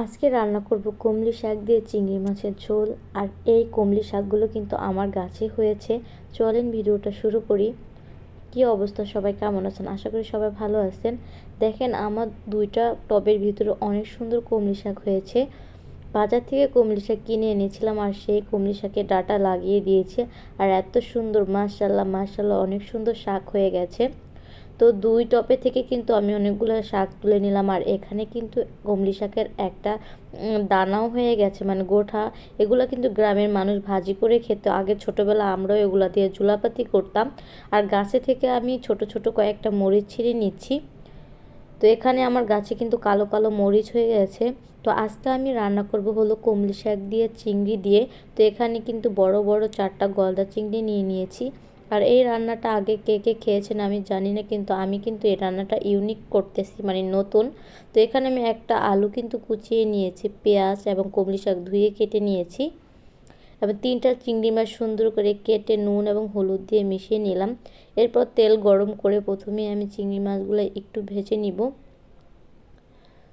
আজকে রান্না করব কমলি শাক দিয়ে চিংড়ি মাছের ঝোল। আর এই কমলি শাকগুলো কিন্তু আমার গাছে হয়েছে। চলেন ভিডিওটা শুরু করি। কি অবস্থা, সবাই কেমন আছেন? আশা করি সবাই ভালো আছেন। দেখেন, আমার দুইটা টবের ভিতরে অনেক সুন্দর কমলি শাক হয়েছে। বাজার থেকে কমলি শাক কিনে এনেছিলাম, আর সেই কমলি শাকে ডাঁটা লাগিয়ে দিয়েছে। আর এত সুন্দর, মাশাআল্লাহ মাশাআল্লাহ, অনেক সুন্দর শাক হয়ে গেছে। তো দুই টপে থেকে কিন্তু আমি অনেকগুলো শাক তুলে নিলাম। আর এখানে কিন্তু কমলি শাকের একটা দানাও হয়ে গেছে, মানে গোঠা। এগুলো কিন্তু গ্রামের মানুষ ভাজি করে খেত। আগে ছোটোবেলা আমরাও এগুলা দিয়ে চুলাপাতি করতাম। আর গাছে থেকে আমি ছোট ছোট কয়েকটা মরিচ ছিঁড়ে নিচ্ছি। তো এখানে আমার গাছে কিন্তু কালো কালো মরিচ হয়ে গেছে। তো আজকে আমি রান্না করব হলো কমলি শাক দিয়ে চিংড়ি দিয়ে। তো এখানে কিন্তু বড় বড় 4টা গলদা চিংড়ি নিয়ে নিয়েছি। আর এই রান্নাটা আগে কে কে খেয়েছেন আমি জানি না, কিন্তু আমি কিন্তু এই রান্নাটা ইউনিক করতেছি, মানে নতুন। তো এখানে আমি একটা আলু কিন্তু কুচিয়ে নিয়েছি, পেঁয়াজ এবং কমলি শাক ধুয়ে কেটে নিয়েছি। এবার 3টা চিংড়ি মাছ সুন্দর করে কেটে নুন এবং হলুদ দিয়ে মিশিয়ে নিলাম। এরপর তেল গরম করে প্রথমে আমি চিংড়ি মাছগুলো একটু ভেজে নিব।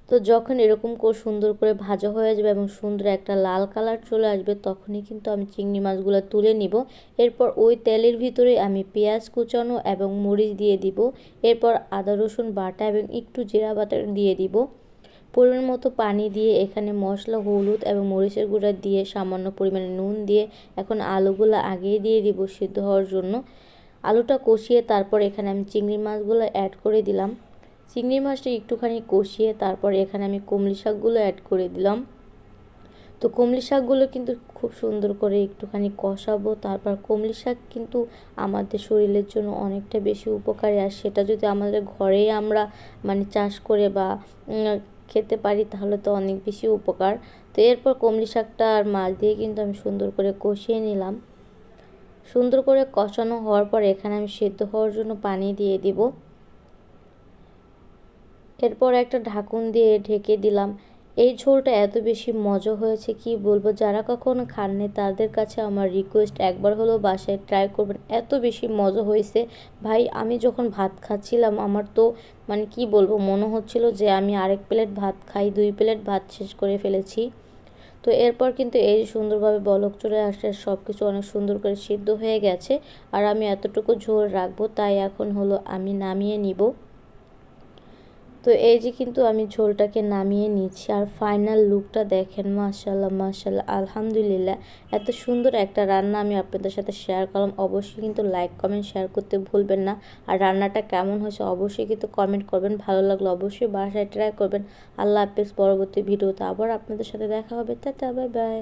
তো যখন এরকম করে সুন্দর করে ভাজা হয়ে যাবে এবং সুন্দর একটা লাল কালার চলে আসবে, তখনই কিন্তু আমি চিংড়ি মাছগুলো তুলে নিব। এরপর ওই তেলের ভিতরে আমি পেঁয়াজ কুচানো এবং মরিচ দিয়ে দিব। এরপর আদা রসুন বাটা এবং একটু জিরা বাটা দিয়ে দিব। পরিমাণ মতো পানি দিয়ে এখানে মশলা, হলুদ এবং মরিচের গুঁড়া দিয়ে সামান্য পরিমাণে নুন দিয়ে এখন আলুগুলো আগিয়ে দিয়ে দিব সিদ্ধ হওয়ার জন্য। আলুটা কষিয়ে তারপর এখানে আমি চিংড়ি মাছগুলো অ্যাড করে দিলাম। চিংড়ি মাছটা একটুখানি কষিয়ে তারপর এখানে আমি কমলি শাকগুলো অ্যাড করে দিলাম। তো কমলি শাকগুলো কিন্তু খুব সুন্দর করে একটুখানি কষাবো। তারপর কমলি শাক কিন্তু আমাদের শরীরের জন্য অনেকটা বেশি উপকারী। আর সেটা যদি আমাদের ঘরেই আমরা মানে চাষ করে বা খেতে পারি, তাহলে তো অনেক বেশি উপকার। তো এরপর কমলি শাকটা আর মাছ দিয়ে কিন্তু আমি সুন্দর করে কষিয়ে নিলাম। সুন্দর করে কষানো হওয়ার পর এখানে আমি সেদ্ধ হওয়ার জন্য পানি দিয়ে দিব। এরপর একটা ঢাকন দিয়ে ঢেকে দিলাম। এই ঝোলটা এত বেশি মজা হয়েছে কি বলবো, যারা কখনো খাননি তাদের কাছে আমার রিকোয়েস্ট, একবার হলেও বাসায় ট্রাই করবেন। এত বেশি মজা হয়েছে ভাই, আমি যখন ভাত খাচ্ছিলাম আমার তো মানে কি বলবো, মনে হচ্ছিল যে আমি আরেক প্লেট ভাত খাই। 2 প্লেট ভাত শেষ করে ফেলেছি। তো এরপর কিন্তু এই সুন্দরভাবে বলক চলে আসলে সব কিছু অনেক সুন্দর করে সিদ্ধ হয়ে গেছে। আর আমি এতটুকু ঝোল রাখবো, তাই এখন হলো আমি নামিয়ে নিব। তো এই যে কিন্তু আমি ঝোলটাকে নামিয়ে নিচ্ছি। আর ফাইনাল লুকটা দেখেন, মাশাআল্লাহ মাশাআল্লাহ, আলহামদুলিল্লাহ। এত সুন্দর একটা রান্না আমি আপনাদের সাথে শেয়ার করলাম। অবশ্যই কিন্তু লাইক কমেন্ট শেয়ার করতে ভুলবেন না। আর রান্নাটা কেমন হয়েছে অবশ্যই কিন্তু কমেন্ট করবেন। ভালো লাগলে অবশ্যই বাসায় ট্রাই করবেন। আল্লাহ হাফেজ। পরবর্তী ভিডিওতে আবার আপনাদের সাথে দেখা হবে। Tata, bye bye.